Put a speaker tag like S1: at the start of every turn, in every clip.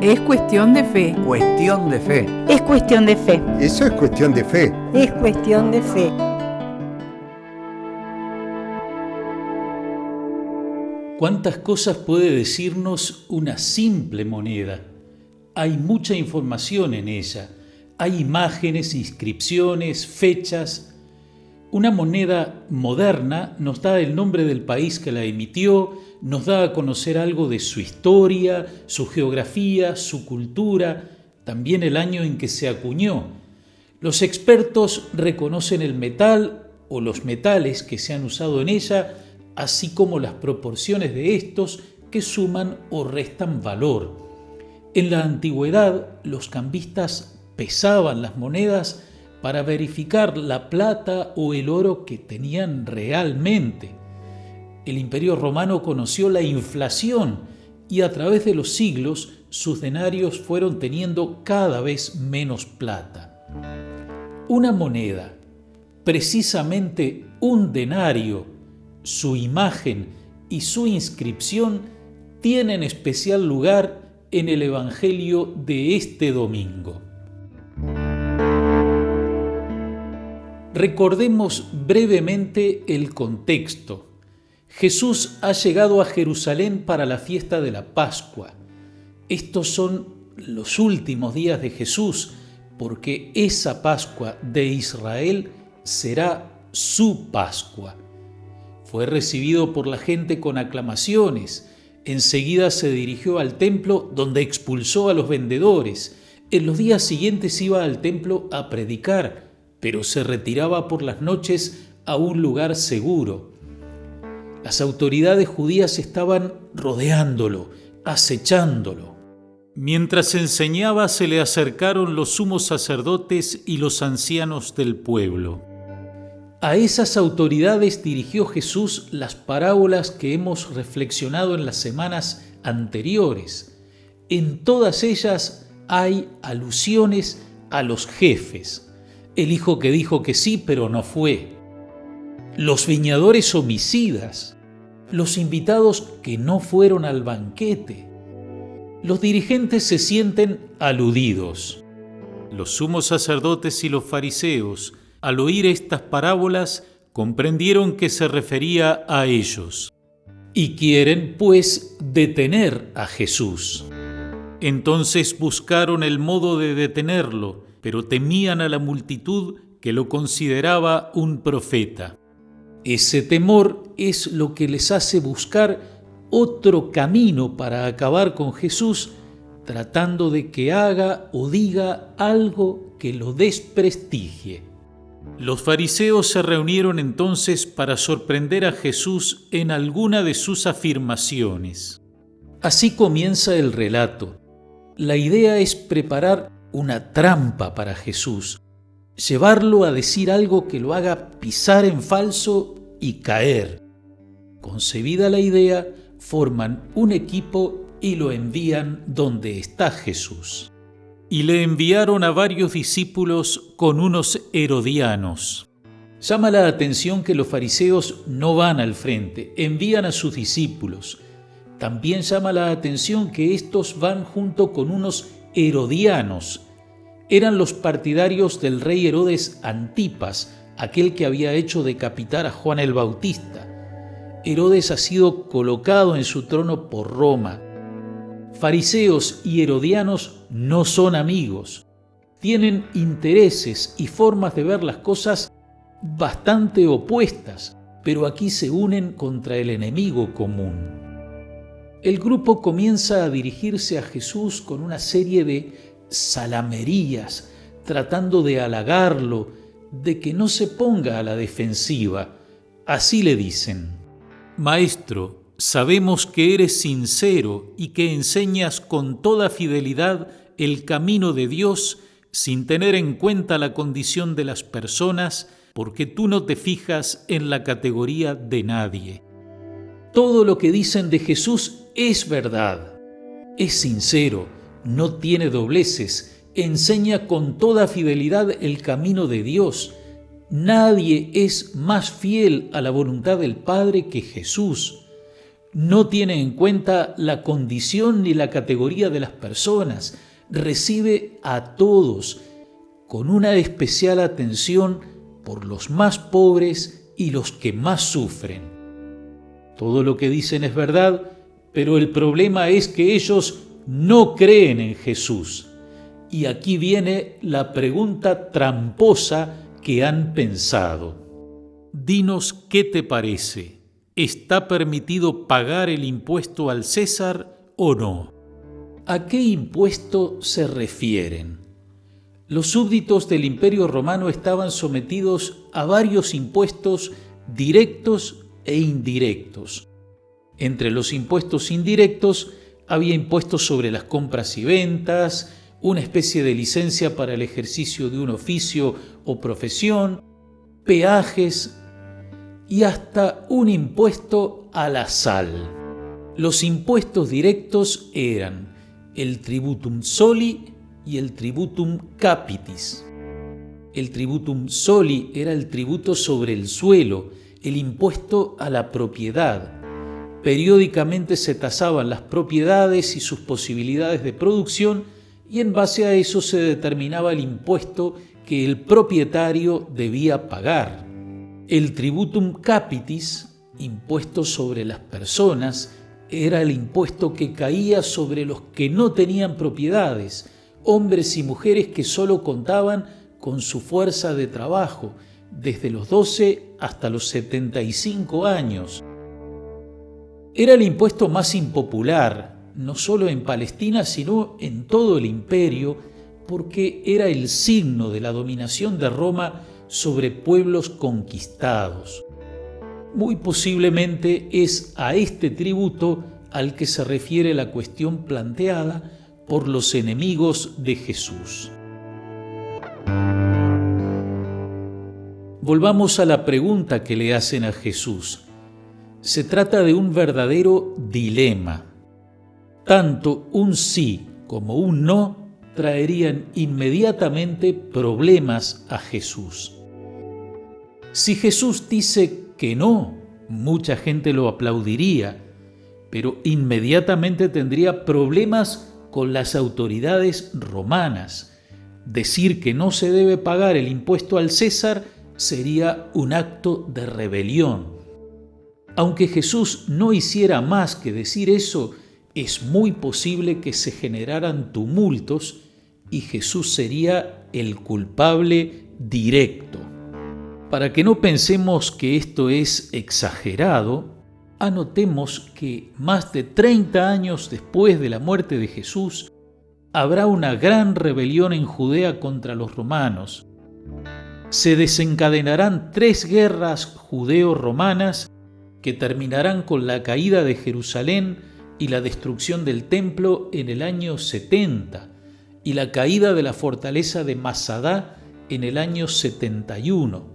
S1: Es cuestión de fe.
S2: Cuestión de fe.
S3: Es cuestión de fe.
S4: Eso es cuestión de fe.
S3: Es cuestión de fe.
S5: ¿Cuántas cosas puede decirnos una simple moneda? Hay mucha información en ella. Hay imágenes, inscripciones, fechas. Una moneda moderna nos da el nombre del país que la emitió, nos da a conocer algo de su historia, su geografía, su cultura, también el año en que se acuñó. Los expertos reconocen el metal o los metales que se han usado en ella, así como las proporciones de estos que suman o restan valor. En la antigüedad, los cambistas pesaban las monedas para verificar la plata o el oro que tenían realmente. El Imperio Romano conoció la inflación y a través de los siglos sus denarios fueron teniendo cada vez menos plata. Una moneda, precisamente un denario, su imagen y su inscripción tienen especial lugar en el Evangelio de este domingo. Recordemos brevemente el contexto. Jesús ha llegado a Jerusalén para la fiesta de la Pascua. Estos son los últimos días de Jesús, porque esa Pascua de Israel será su Pascua. Fue recibido por la gente con aclamaciones. Enseguida se dirigió al templo, donde expulsó a los vendedores. En los días siguientes iba al templo a predicar, pero se retiraba por las noches a un lugar seguro. Las autoridades judías estaban rodeándolo, acechándolo. Mientras enseñaba, se le acercaron los sumos sacerdotes y los ancianos del pueblo. A esas autoridades dirigió Jesús las parábolas que hemos reflexionado en las semanas anteriores. En todas ellas hay alusiones a los jefes. El hijo que dijo que sí, pero no fue. Los viñadores homicidas. Los invitados que no fueron al banquete. Los dirigentes se sienten aludidos. Los sumos sacerdotes y los fariseos, al oír estas parábolas, comprendieron que se refería a ellos y quieren, pues, detener a Jesús. Entonces buscaron el modo de detenerlo, pero temían a la multitud que lo consideraba un profeta. Ese temor es lo que les hace buscar otro camino para acabar con Jesús, tratando de que haga o diga algo que lo desprestigie. Los fariseos se reunieron entonces para sorprender a Jesús en alguna de sus afirmaciones. Así comienza el relato. La idea es preparar una trampa para Jesús, llevarlo a decir algo que lo haga pisar en falso y caer. Concebida la idea, forman un equipo y lo envían donde está Jesús. Y le enviaron a varios discípulos con unos herodianos. Llama la atención que los fariseos no van al frente, envían a sus discípulos. También llama la atención que estos van junto con unos herodianos. Eran los partidarios del rey Herodes Antipas, aquel que había hecho decapitar a Juan el Bautista. Herodes ha sido colocado en su trono por Roma. Fariseos y herodianos no son amigos. Tienen intereses y formas de ver las cosas bastante opuestas, pero aquí se unen contra el enemigo común. El grupo comienza a dirigirse a Jesús con una serie de salamerías, tratando de halagarlo, de que no se ponga a la defensiva. Así le dicen: Maestro, sabemos que eres sincero y que enseñas con toda fidelidad el camino de Dios sin tener en cuenta la condición de las personas, porque tú no te fijas en la categoría de nadie. Todo lo que dicen de Jesús es verdad. Es sincero, no tiene dobleces, enseña con toda fidelidad el camino de Dios. Nadie es más fiel a la voluntad del Padre que Jesús. No tiene en cuenta la condición ni la categoría de las personas. Recibe a todos con una especial atención por los más pobres y los que más sufren. Todo lo que dicen es verdad, pero el problema es que ellos no creen en Jesús. Y aquí viene la pregunta tramposa que han pensado. Dinos qué te parece. ¿Está permitido pagar el impuesto al César o no? ¿A qué impuesto se refieren? Los súbditos del Imperio Romano estaban sometidos a varios impuestos directos e indirectos. Entre los impuestos indirectos había impuestos sobre las compras y ventas, una especie de licencia para el ejercicio de un oficio o profesión, peajes y hasta un impuesto a la sal. Los impuestos directos eran el tributum soli y el tributum capitis. El tributum soli era el tributo sobre el suelo, el impuesto a la propiedad. Periódicamente se tasaban las propiedades y sus posibilidades de producción y en base a eso se determinaba el impuesto que el propietario debía pagar. El tributum capitis, impuesto sobre las personas, era el impuesto que caía sobre los que no tenían propiedades, hombres y mujeres que solo contaban con su fuerza de trabajo, desde los 12 hasta los 75 años. Era el impuesto más impopular, no solo en Palestina, sino en todo el imperio, porque era el signo de la dominación de Roma sobre pueblos conquistados. Muy posiblemente es a este tributo al que se refiere la cuestión planteada por los enemigos de Jesús. Volvamos a la pregunta que le hacen a Jesús. Se trata de un verdadero dilema. Tanto un sí como un no traerían inmediatamente problemas a Jesús. Si Jesús dice que no, mucha gente lo aplaudiría, pero inmediatamente tendría problemas con las autoridades romanas. Decir que no se debe pagar el impuesto al César sería un acto de rebelión. Aunque Jesús no hiciera más que decir eso, es muy posible que se generaran tumultos y Jesús sería el culpable directo. Para que no pensemos que esto es exagerado, anotemos que más de 30 años después de la muerte de Jesús, habrá una gran rebelión en Judea contra los romanos. Se desencadenarán 3 guerras judeo-romanas que terminarán con la caída de Jerusalén y la destrucción del templo en el año 70 y la caída de la fortaleza de Masada en el año 71.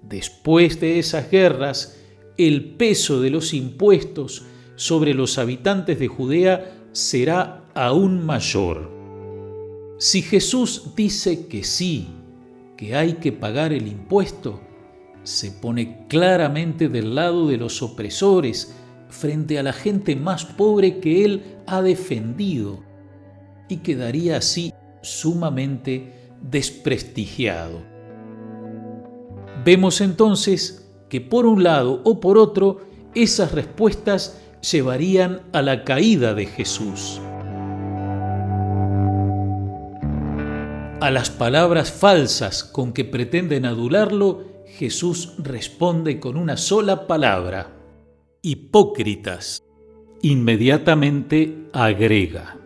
S5: Después de esas guerras, el peso de los impuestos sobre los habitantes de Judea será aún mayor. Si Jesús dice que sí, que hay que pagar el impuesto, se pone claramente del lado de los opresores frente a la gente más pobre que él ha defendido y quedaría así sumamente desprestigiado. Vemos entonces que por un lado o por otro, esas respuestas llevarían a la caída de Jesús. A las palabras falsas con que pretenden adularlo, Jesús responde con una sola palabra: hipócritas. Inmediatamente agrega: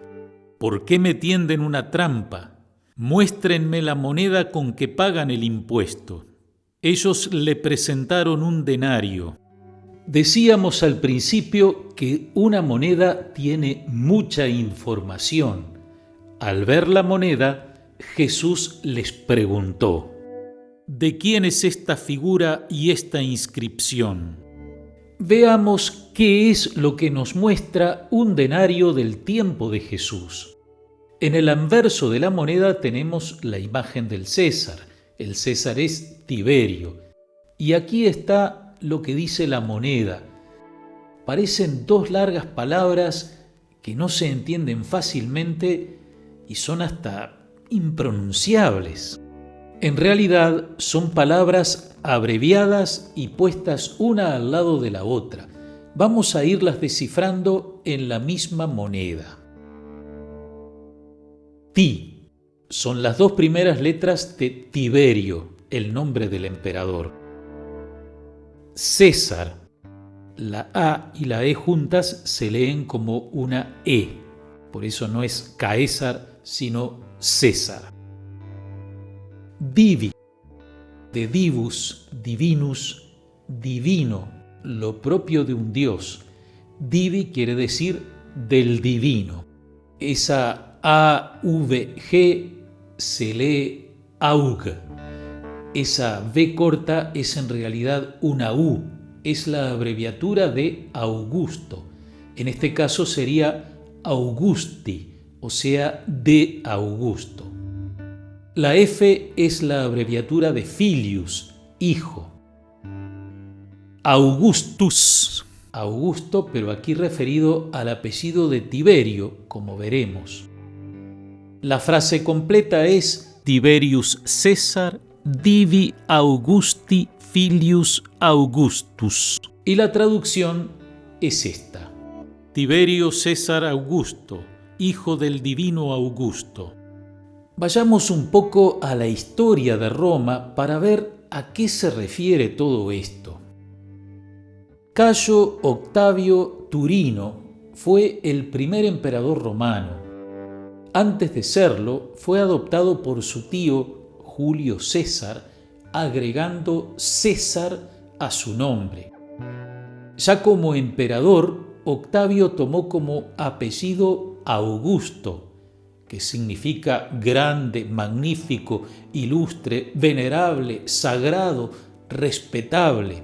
S5: ¿por qué me tienden una trampa? Muéstrenme la moneda con que pagan el impuesto. Ellos le presentaron un denario. Decíamos al principio que una moneda tiene mucha información. Al ver la moneda, Jesús les preguntó: ¿de quién es esta figura y esta inscripción? Veamos qué es lo que nos muestra un denario del tiempo de Jesús. En el anverso de la moneda tenemos la imagen del César. El César es Tiberio. Y aquí está lo que dice la moneda: Parecen dos largas palabras que no se entienden fácilmente y son hasta impronunciables. En realidad son palabras abreviadas y puestas una al lado de la otra. Vamos a irlas descifrando en la misma moneda. Ti son las dos primeras letras de Tiberio, el nombre del emperador. César, la A y la E juntas se leen como una E, por eso no es Caesar, sino César. Divi, de divus, divinus, divino, lo propio de un dios. Divi quiere decir del divino. Esa AVG se lee AUG. Esa V corta es en realidad una U, es la abreviatura de Augusto. En este caso sería Augusti, o sea, de Augusto. La F es la abreviatura de Filius, hijo. Augustus, Augusto, pero aquí referido al apellido de Tiberio, como veremos. La frase completa es Tiberius César Divi Augusti Filius Augustus. Y la traducción es esta: Tiberio César Augusto, hijo del divino Augusto. Vayamos un poco a la historia de Roma para ver a qué se refiere todo esto. Cayo Octavio Turino fue el primer emperador romano. Antes de serlo, fue adoptado por su tío Julio César, agregando César a su nombre. Ya como emperador, Octavio tomó como apellido Augusto, que significa grande, magnífico, ilustre, venerable, sagrado, respetable.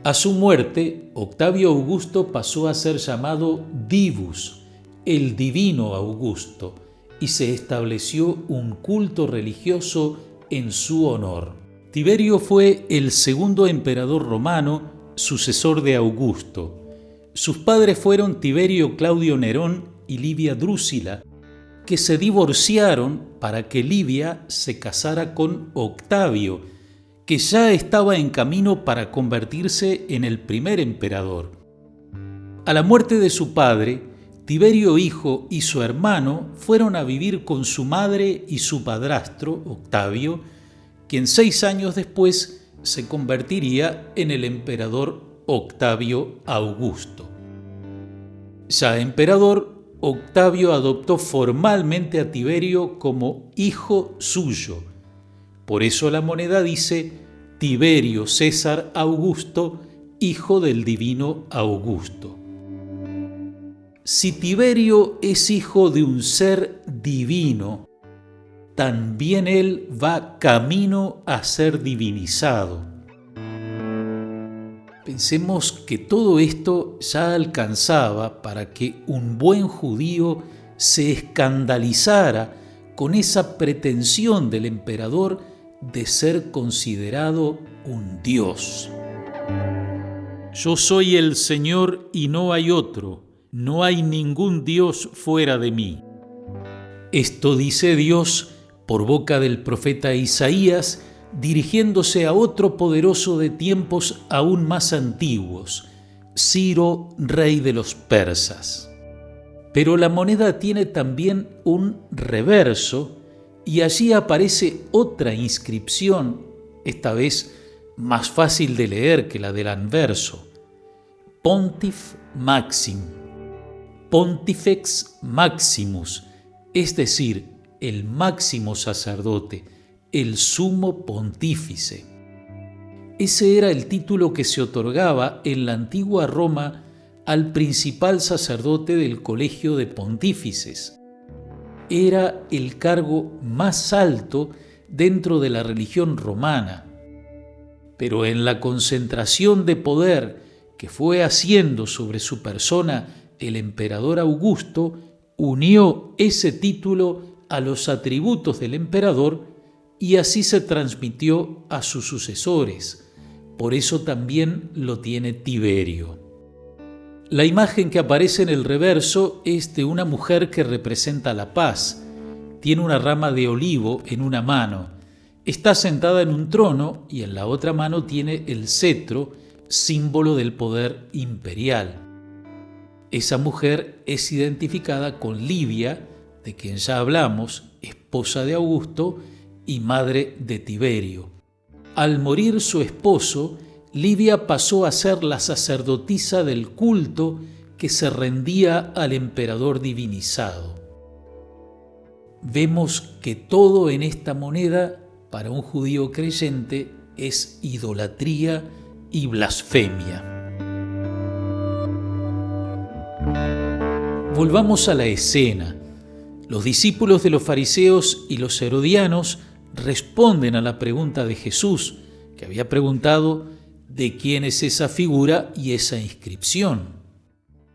S5: A su muerte, Octavio Augusto pasó a ser llamado Divus, el divino Augusto, y se estableció un culto religioso en su honor. Tiberio fue el segundo emperador romano, sucesor de Augusto. Sus padres fueron Tiberio Claudio Nerón y Livia Drusila, que se divorciaron para que Livia se casara con Octavio, que ya estaba en camino para convertirse en el primer emperador. A la muerte de su padre, Tiberio hijo y su hermano fueron a vivir con su madre y su padrastro, Octavio, quien 6 años después se convertiría en el emperador Octavio Augusto. Ya emperador, Octavio adoptó formalmente a Tiberio como hijo suyo. Por eso la moneda dice Tiberio César Augusto, hijo del divino Augusto. Si Tiberio es hijo de un ser divino, también él va camino a ser divinizado. Pensemos que todo esto ya alcanzaba para que un buen judío se escandalizara con esa pretensión del emperador de ser considerado un dios. Yo soy el Señor y no hay otro, no hay ningún Dios fuera de mí. Esto dice Dios por boca del profeta Isaías, dirigiéndose a otro poderoso de tiempos aún más antiguos, Ciro, rey de los persas. Pero la moneda tiene también un reverso y allí aparece otra inscripción, esta vez más fácil de leer que la del anverso: Pontif Maxim, Pontifex Maximus, es decir, el máximo sacerdote, el sumo pontífice. Ese era el título que se otorgaba en la antigua Roma al principal sacerdote del colegio de pontífices. Era el cargo más alto dentro de la religión romana. Pero en la concentración de poder que fue haciendo sobre su persona el emperador Augusto, unió ese título a los atributos del emperador y así se transmitió a sus sucesores. Por eso también lo tiene Tiberio. La imagen que aparece en el reverso es de una mujer que representa la paz. Tiene una rama de olivo en una mano. Está sentada en un trono y en la otra mano tiene el cetro, símbolo del poder imperial. Esa mujer es identificada con Livia, de quien ya hablamos, esposa de Augusto y madre de Tiberio. Al morir su esposo, Livia pasó a ser la sacerdotisa del culto que se rendía al emperador divinizado. Vemos que todo en esta moneda, para un judío creyente, es idolatría y blasfemia. Volvamos a la escena. Los discípulos de los fariseos y los herodianos responden a la pregunta de Jesús, que había preguntado ¿de quién es esa figura y esa inscripción?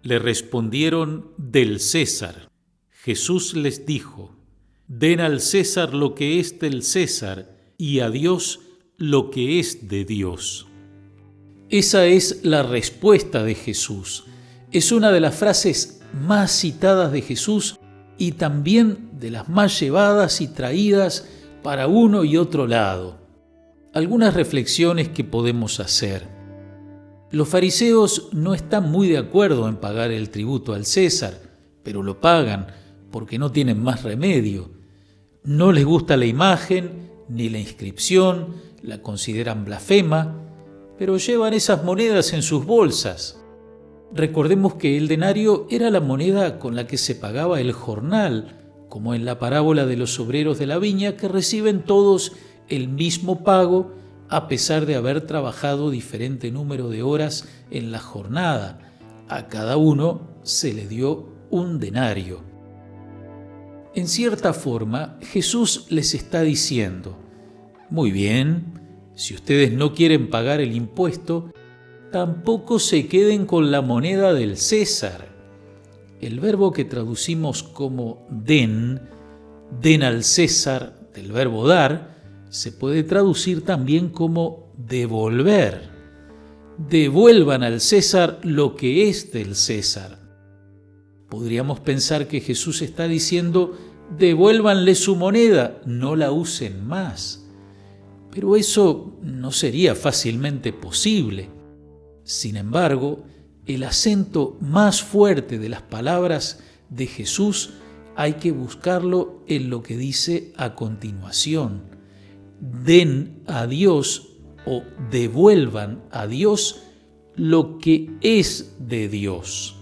S5: Le respondieron: del César. Jesús les dijo: den al César lo que es del César y a Dios lo que es de Dios. Esa es la respuesta de Jesús. Es una de las frases más citadas de Jesús y también de las más llevadas y traídas para uno y otro lado. Algunas reflexiones que podemos hacer. Los fariseos no están muy de acuerdo en pagar el tributo al César, pero lo pagan porque no tienen más remedio. No les gusta la imagen ni la inscripción, la consideran blasfema, pero llevan esas monedas en sus bolsas. Recordemos que el denario era la moneda con la que se pagaba el jornal, como en la parábola de los obreros de la viña, que reciben todos el mismo pago a pesar de haber trabajado diferente número de horas en la jornada. A cada uno se le dio un denario. En cierta forma, Jesús les está diciendo: muy bien, si ustedes no quieren pagar el impuesto, tampoco se queden con la moneda del César. El verbo que traducimos como den al César, del verbo dar, se puede traducir también como devolver. Devuelvan al César lo que es del César. Podríamos pensar que Jesús está diciendo: devuélvanle su moneda, no la usen más. Pero eso no sería fácilmente posible. Sin embargo, el acento más fuerte de las palabras de Jesús hay que buscarlo en lo que dice a continuación: den a Dios o devuelvan a Dios lo que es de Dios.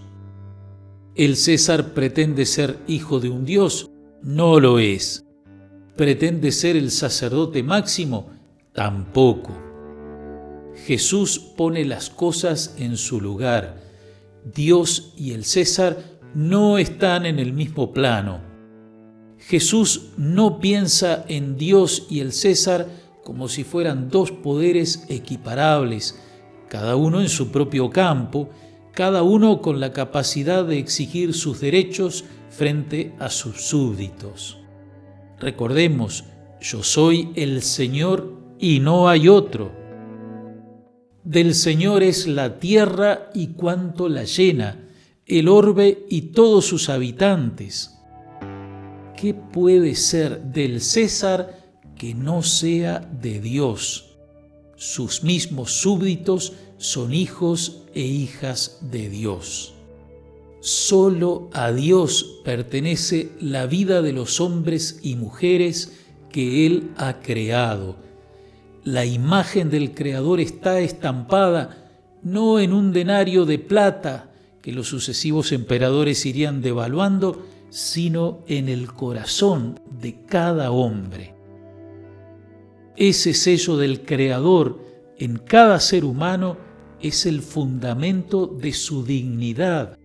S5: ¿El César pretende ser hijo de un Dios? No lo es. ¿Pretende ser el sacerdote máximo? Tampoco. Jesús pone las cosas en su lugar. Dios y el César no están en el mismo plano. Jesús no piensa en Dios y el César como si fueran dos poderes equiparables, cada uno en su propio campo, cada uno con la capacidad de exigir sus derechos frente a sus súbditos. Recordemos: yo soy el Señor y no hay otro. Del Señor es la tierra y cuanto la llena, el orbe y todos sus habitantes. ¿Qué puede ser del César que no sea de Dios? Sus mismos súbditos son hijos e hijas de Dios. Solo a Dios pertenece la vida de los hombres y mujeres que Él ha creado. La imagen del Creador está estampada no en un denario de plata que los sucesivos emperadores irían devaluando, sino en el corazón de cada hombre. Ese sello del Creador en cada ser humano es el fundamento de su dignidad,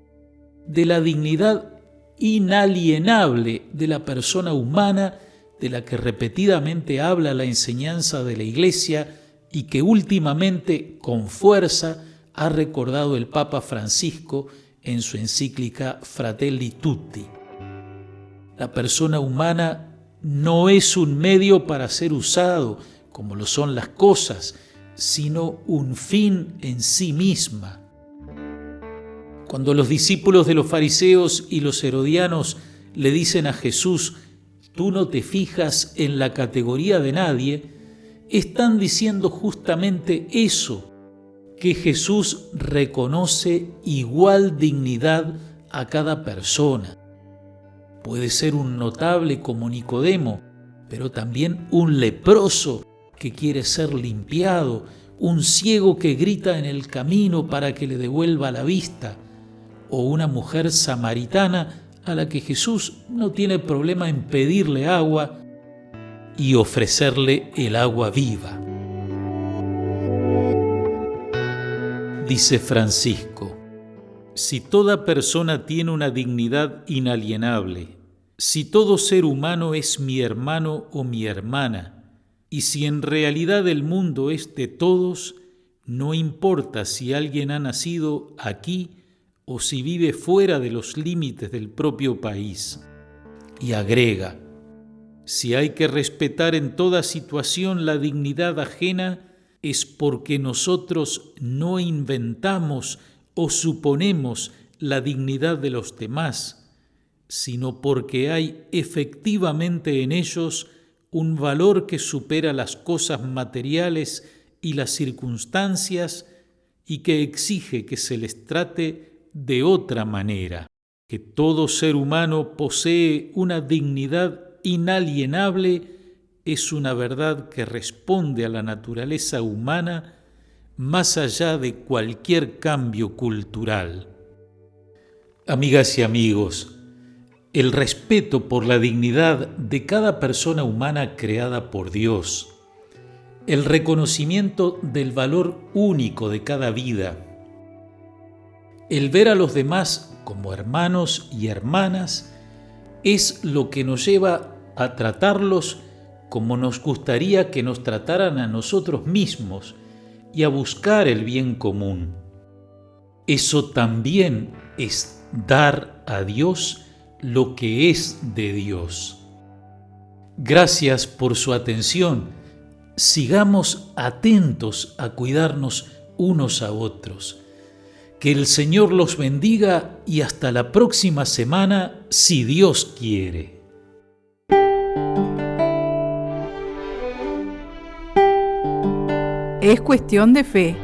S5: de la dignidad inalienable de la persona humana, de la que repetidamente habla la enseñanza de la Iglesia y que últimamente con fuerza ha recordado el Papa Francisco en su encíclica Fratelli Tutti. La persona humana no es un medio para ser usado, como lo son las cosas, sino un fin en sí misma. Cuando los discípulos de los fariseos y los herodianos le dicen a Jesús: tú no te fijas en la categoría de nadie, están diciendo justamente eso, que Jesús reconoce igual dignidad a cada persona. Puede ser un notable como Nicodemo, pero también un leproso que quiere ser limpiado, un ciego que grita en el camino para que le devuelva la vista, o una mujer samaritana a la que Jesús no tiene problema en pedirle agua y ofrecerle el agua viva. Dice Francisco: si toda persona tiene una dignidad inalienable, si todo ser humano es mi hermano o mi hermana, y si en realidad el mundo es de todos, no importa si alguien ha nacido aquí o si vive fuera de los límites del propio país. Y agrega: si hay que respetar en toda situación la dignidad ajena, es porque nosotros no inventamos o suponemos la dignidad de los demás, sino porque hay efectivamente en ellos un valor que supera las cosas materiales y las circunstancias y que exige que se les trate de otra manera, que todo ser humano posee una dignidad inalienable es una verdad que responde a la naturaleza humana más allá de cualquier cambio cultural. Amigas y amigos, el respeto por la dignidad de cada persona humana creada por Dios, el reconocimiento del valor único de cada vida, el ver a los demás como hermanos y hermanas es lo que nos lleva a tratarlos como nos gustaría que nos trataran a nosotros mismos y a buscar el bien común. Eso también es dar a Dios lo que es de Dios. Gracias por su atención. Sigamos atentos a cuidarnos unos a otros. Que el Señor los bendiga y hasta la próxima semana, si Dios quiere.
S3: Es cuestión de fe.